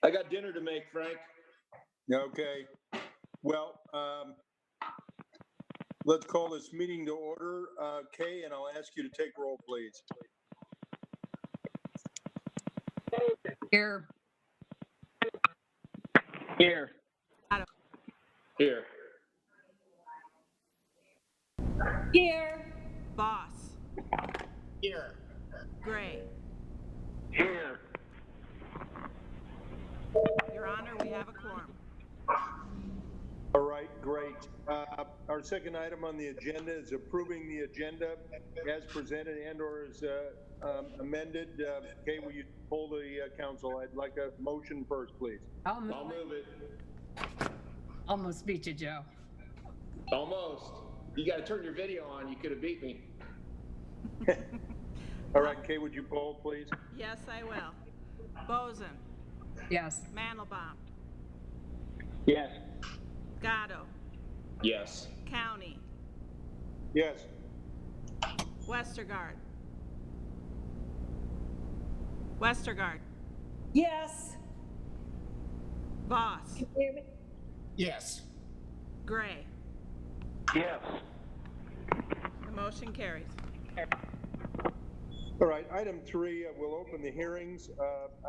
I got dinner to make, Frank. Okay. Well, let's call this meeting to order, Kay, and I'll ask you to take roll, please. Here. Here. Here. Here. Boss. Here. Gray. Here. Your Honor, we have a quorum. All right, great. Our second item on the agenda is approving the agenda as presented and/or as amended. Kay, will you poll the council? I'd like a motion first, please. I'll move it. Almost beat you, Joe. Almost. You got to turn your video on. You could have beat me. All right, Kay, would you poll, please? Yes, I will. Boson. Yes. Mandelbaum. Yes. Gatto. Yes. County. Yes. Westergaard. Westergaard. Yes. Voss. Can you hear me? Yes. Gray. Yes. The motion carries. All right, item 3, we'll open the hearings.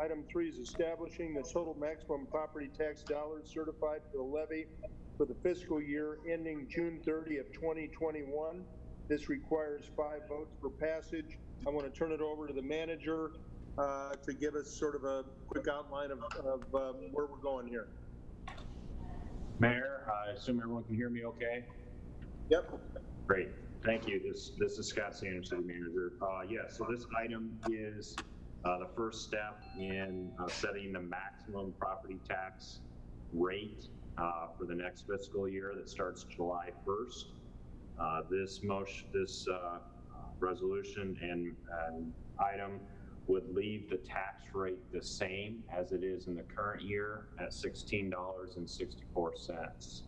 Item 3 is establishing the total maximum property tax dollars certified for the levy for the fiscal year ending June 30 of 2021. This requires 5 votes for passage. I want to turn it over to the manager to give us sort of a quick outline of where we're going here. Mayor, I assume everyone can hear me okay? Yep. Great, thank you. This is Scott Sanders, City Manager. Yes, so this item is the first step in setting the maximum property tax rate for the next fiscal year that starts July 1st. This resolution and item would leave the tax rate the same as it is in the current year at $16.64.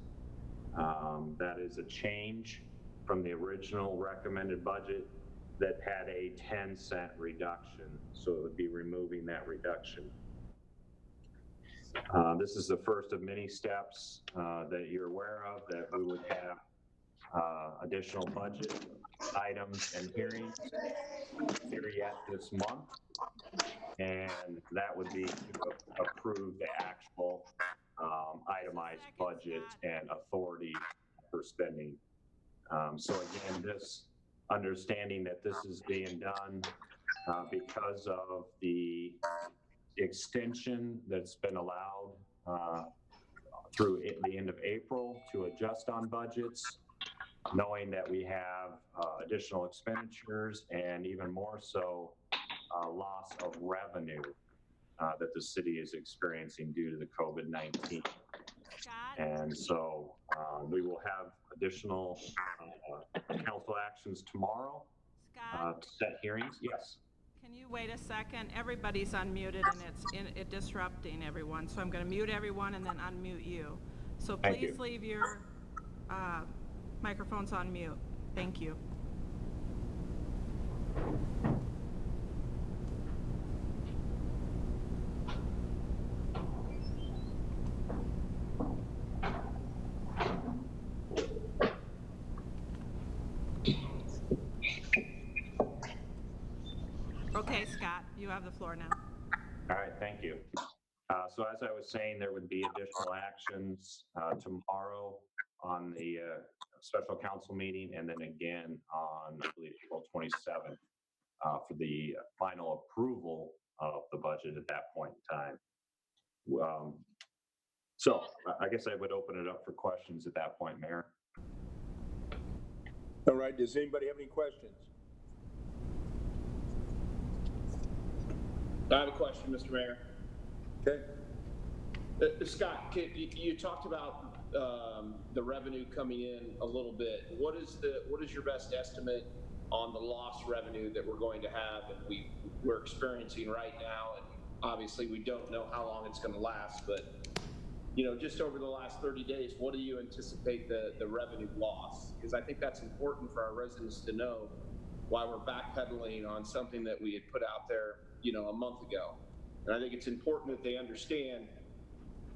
That is a change from the original recommended budget that had a 10-cent reduction. So it would be removing that reduction. This is the first of many steps that you're aware of that we would have additional budget items and hearings here yet this month. And that would be to approve the actual itemized budget and authority for spending. So again, this understanding that this is being done because of the extension that's been allowed through the end of April to adjust on budgets, knowing that we have additional expenditures and even more so loss of revenue that the city is experiencing due to the COVID-19. And so we will have additional council actions tomorrow to set hearings. Yes. Can you wait a second? Everybody's unmuted and it's disrupting everyone. So I'm going to mute everyone and then unmute you. So please leave your microphones on mute. Thank you. Okay, Scott, you have the floor now. All right, thank you. So as I was saying, there would be additional actions tomorrow on the special council meeting, and then again on, I believe, April 27th for the final approval of the budget at that point in time. So I guess I would open it up for questions at that point, Mayor. All right, does anybody have any questions? I have a question, Mr. Mayor. Okay. Scott, you talked about the revenue coming in a little bit. What is your best estimate on the lost revenue that we're going to have and we're experiencing right now? And obviously, we don't know how long it's going to last, but just over the last 30 days, what do you anticipate the revenue loss? Because I think that's important for our residents to know why we're backpedaling on something that we had put out there, a month ago. And I think it's important that they understand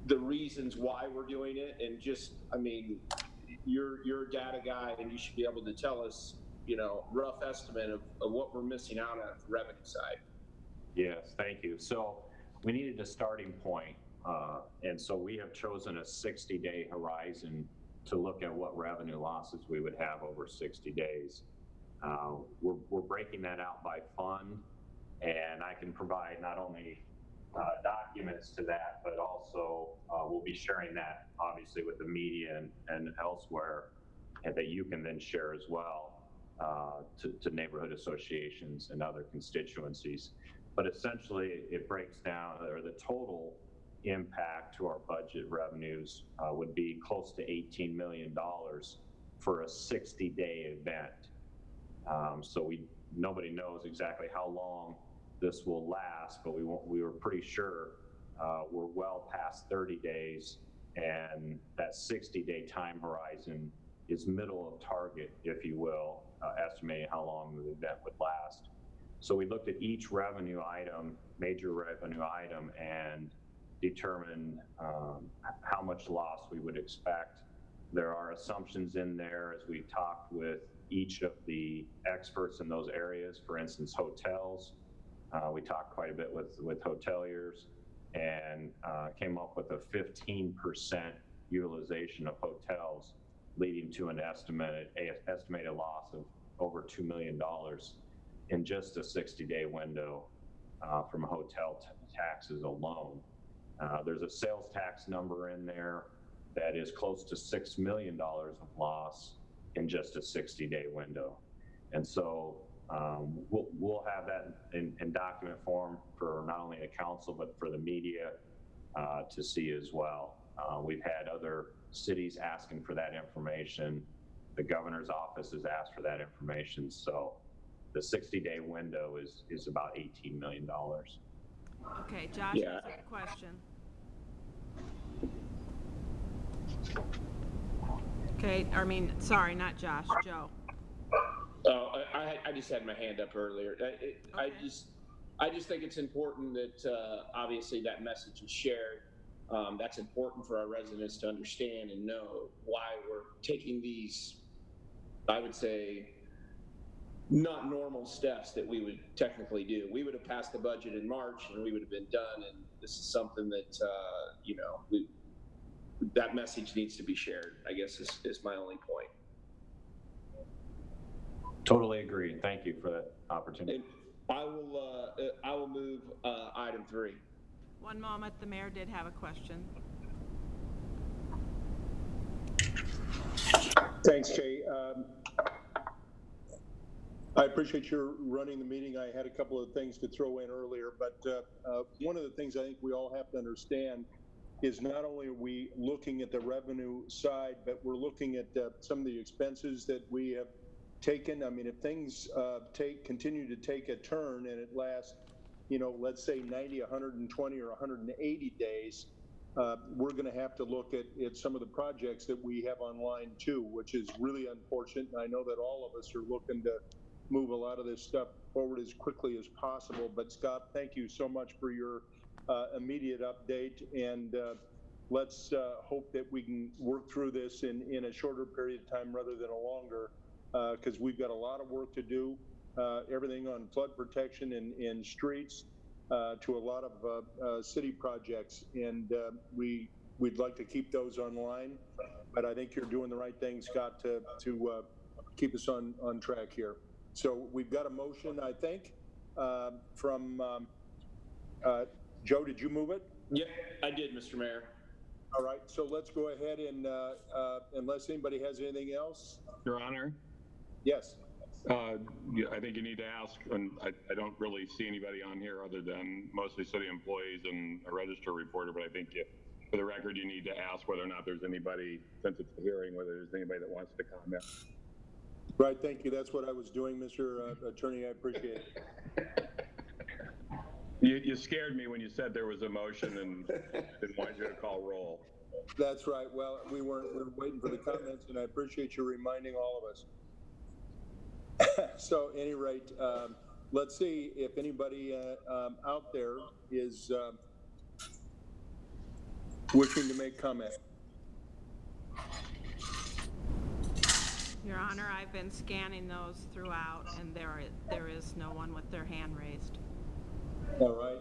the reasons why we're doing it. And just, I mean, you're a data guy, and you should be able to tell us, rough estimate of what we're missing out on the revenue side. Yes, thank you. So we needed a starting point, and so we have chosen a 60-day horizon to look at what revenue losses we would have over 60 days. We're breaking that out by fund, and I can provide not only documents to that, but also we'll be sharing that obviously with the media and elsewhere, and that you can then share as well to neighborhood associations and other constituencies. But essentially, it breaks down, or the total impact to our budget revenues would be close to $18 million for a 60-day event. So nobody knows exactly how long this will last, but we were pretty sure we're well past 30 days, and that 60-day time horizon is middle of target, if you will, estimating how long the event would last. So we looked at each revenue item, major revenue item, and determined how much loss we would expect. There are assumptions in there as we talked with each of the experts in those areas. For instance, hotels. We talked quite a bit with hoteliers, and came up with a 15% utilization of hotels, leading to an estimated loss of over $2 million in just a 60-day window from hotel taxes alone. There's a sales tax number in there that is close to $6 million of loss in just a 60-day window. And so we'll have that in document form for not only the council, but for the media to see as well. We've had other cities asking for that information. The governor's office has asked for that information. So the 60-day window is about $18 million. Okay, Josh has a question. Okay, sorry, not Josh, Joe. Oh, I just had my hand up earlier. I just think it's important that obviously that message is shared. That's important for our residents to understand and know why we're taking these, I would say, not normal steps that we would technically do. We would have passed the budget in March and we would have been done. And this is something that, that message needs to be shared, I guess is my only point. Totally agree. Thank you for that opportunity. And I will move item 3. One moment, the mayor did have a question. Thanks, Jay. I appreciate your running the meeting. I had a couple of things to throw in earlier, but one of the things I think we all have to understand is not only are we looking at the revenue side, but we're looking at some of the expenses that we have taken. I mean, if things continue to take a turn and it lasts, let's say 90, 120, or 180 days, we're going to have to look at some of the projects that we have online too, which is really unfortunate. And I know that all of us are looking to move a lot of this stuff forward as quickly as possible. But Scott, thank you so much for your immediate update. And let's hope that we can work through this in a shorter period of time rather than a longer, because we've got a lot of work to do. Everything on flood protection in streets to a lot of city projects. And we'd like to keep those online. But I think you're doing the right thing, Scott, to keep us on track here. So we've got a motion, I think, from Joe. Did you move it? Yep, I did, Mr. Mayor. All right, so let's go ahead and unless anybody has anything else. Your Honor? Yes. I think you need to ask, and I don't really see anybody on here other than mostly city employees and a register reporter, but I think for the record, you need to ask whether or not there's anybody, since it's a hearing, whether there's anybody that wants to comment. Right, thank you. That's what I was doing, Mr. Attorney. I appreciate it. You scared me when you said there was a motion and didn't want you to call roll. That's right. Well, we were waiting for the comments, and I appreciate you reminding all of us. So, at any rate, let's see if anybody out there is wishing to make comment. Your Honor, I've been scanning those throughout, and there is no one with their hand raised. All right.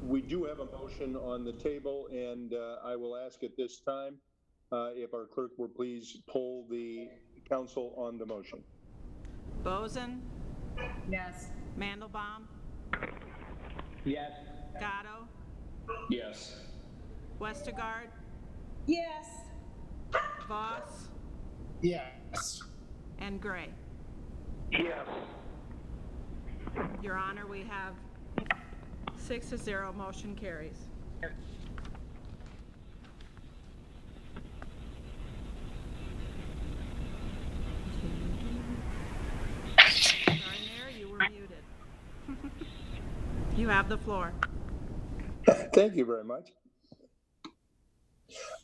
We do have a motion on the table, and I will ask at this time if our clerk will please poll the council on the motion. Boson, Yes. Mandelbaum, Yes. Gatto, Yes. Westergaard, Yes. Voss, Yes. and Gray. Yes. Your Honor, we have 6-0, motion carries. Sorry, Mayor, you were muted. You have the floor. Thank you very much.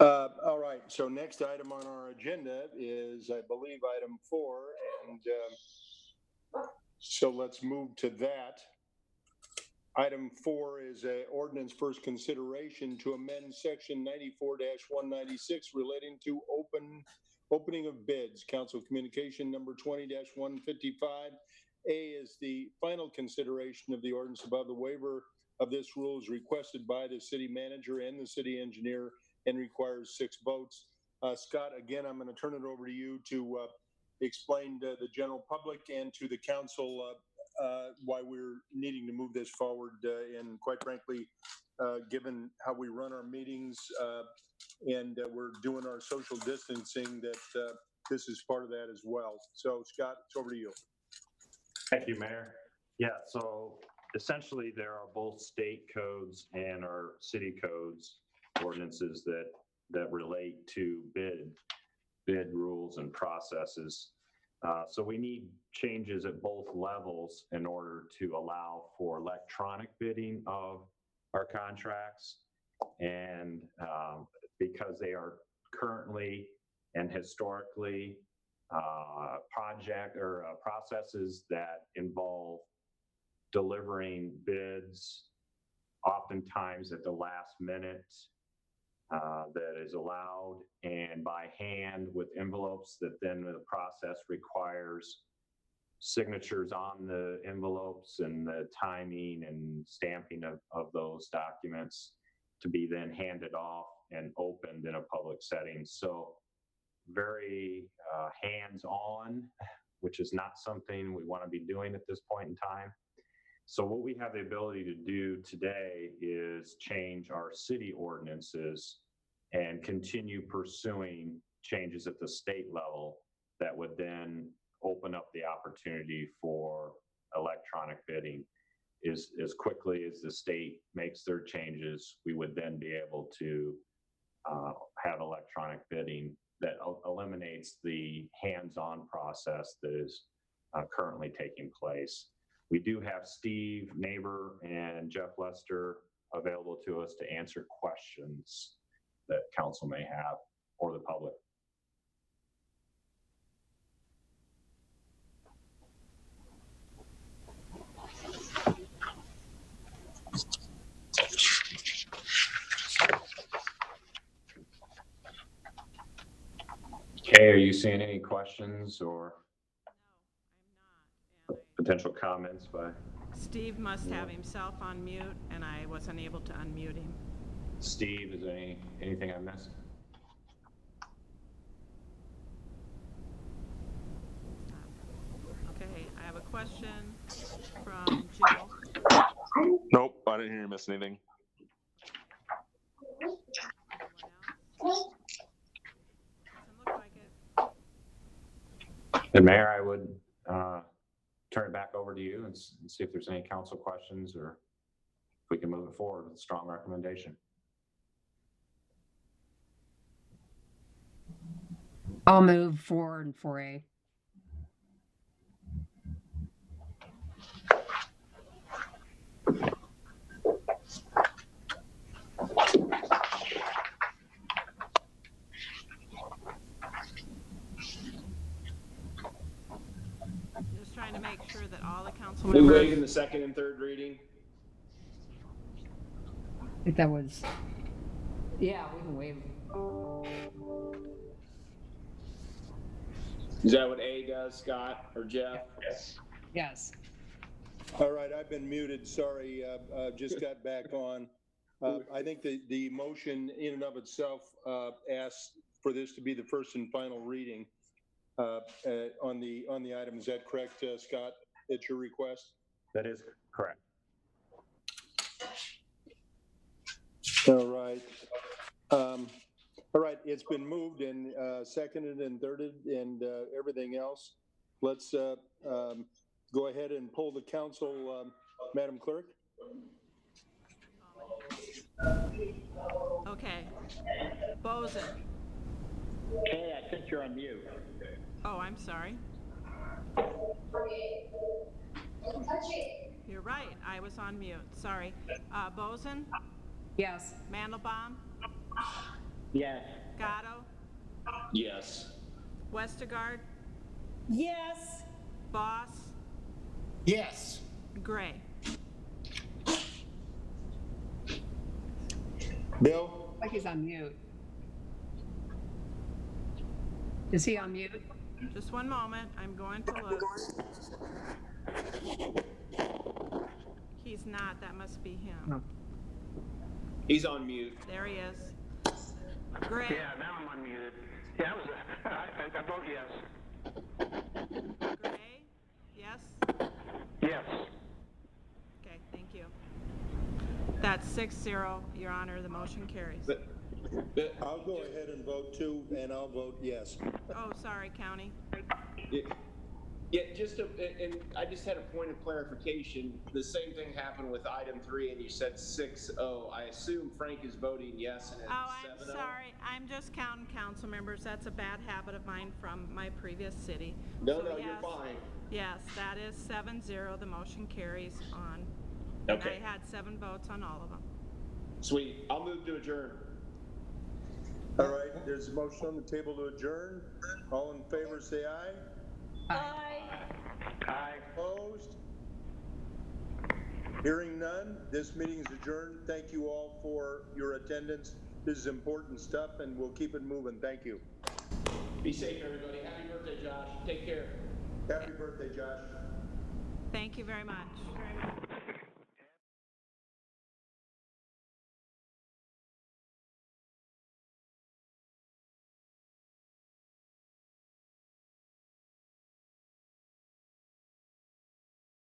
All right, so next item on our agenda is, I believe, item 4, and so let's move to that. Item 4 is a ordinance first consideration to amend section 94-196 relating to opening of bids. Council communication number 20-155. A is the final consideration of the ordinance above. The waiver of this rule is requested by the city manager and the city engineer and requires 6 votes. Scott, again, I'm going to turn it over to you to explain to the general public and to the council why we're needing to move this forward. And quite frankly, given how we run our meetings and we're doing our social distancing, that this is part of that as well. So Scott, it's over to you. Thank you, Mayor. Yeah, so essentially there are both state codes and our city codes ordinances that relate to bid rules and processes. So we need changes at both levels in order to allow for electronic bidding of our contracts. And because they are currently and historically processes that involve delivering bids oftentimes at the last minute, that is allowed and by hand with envelopes that then the process requires signatures on the envelopes and the timing and stamping of those documents to be then handed off and opened in a public setting. So very hands-on, which is not something we want to be doing at this point in time. So what we have the ability to do today is change our city ordinances and continue pursuing changes at the state level that would then open up the opportunity for electronic bidding. As quickly as the state makes their changes, we would then be able to have electronic bidding that eliminates the hands-on process that is currently taking place. We do have Steve Neighbor and Jeff Lester available to us to answer questions that council may have or the public. Okay, are you seeing any questions or potential comments by? Steve must have himself on mute, and I wasn't able to unmute him. Steve, is there anything I missed? Okay, I have a question from Jill. Nope, I didn't hear you miss anything. Anyone else? Doesn't look like it. And Mayor, I would turn it back over to you and see if there's any council questions or if we can move it forward with a strong recommendation. I'll move 4 and 4A. Just trying to make sure that all the council We waiving members. the second and third reading? I think that was, yeah, we can waive. Is that what A does, Scott or Jeff? Yes. All right, I've been muted, sorry, just got back on. I think the motion in and of itself asks for this to be the first and final reading on the item. Is that correct, Scott? It's your request? That is correct. All right. All right, it's been moved and seconded and thirded and everything else. Let's go ahead and poll the council, Madam Clerk. Okay. Boson. Hey, I think you're on mute. Oh, I'm sorry. You're right, I was on mute, sorry. Boson, Yes. Mandelbaum, Yes. Gatto, Yes. Westergaard, Yes. Boss, Yes. Gray. Bill? Like he's on mute. Is he on mute? Just one moment, I'm going to look. He's not, that must be him. Oh. He's on mute. There he is. Gray. Yeah, now I'm unmuted. Yeah, I vote yes. Gray, yes? Yes. Okay, thank you. That's 6-0, Your Honor, the motion carries. I'll go ahead and vote too, and I'll vote yes. Oh, sorry, County. Yeah, and I just had a point of clarification. The same thing happened with item 3, and you said 6-0. I assume Frank is voting yes, and it's 7-0. Oh, I'm sorry. I'm just counting council members. That's a bad habit of mine from my previous city. No, So, no, yes, you're fine. Yes, that is 7-0. The motion carries on. Okay. And I had 7 votes on all of them. Sweet. I'll move to adjourn. All right, there's a motion on the table to adjourn. All in favor, say aye. Aye. Opposed? Hearing none, this meeting is adjourned. Thank you all for your attendance. This is important stuff, and we'll keep it moving. Thank you. Be safe, everybody. Happy birthday, Josh. Take care. Happy birthday, Josh. Thank you very much.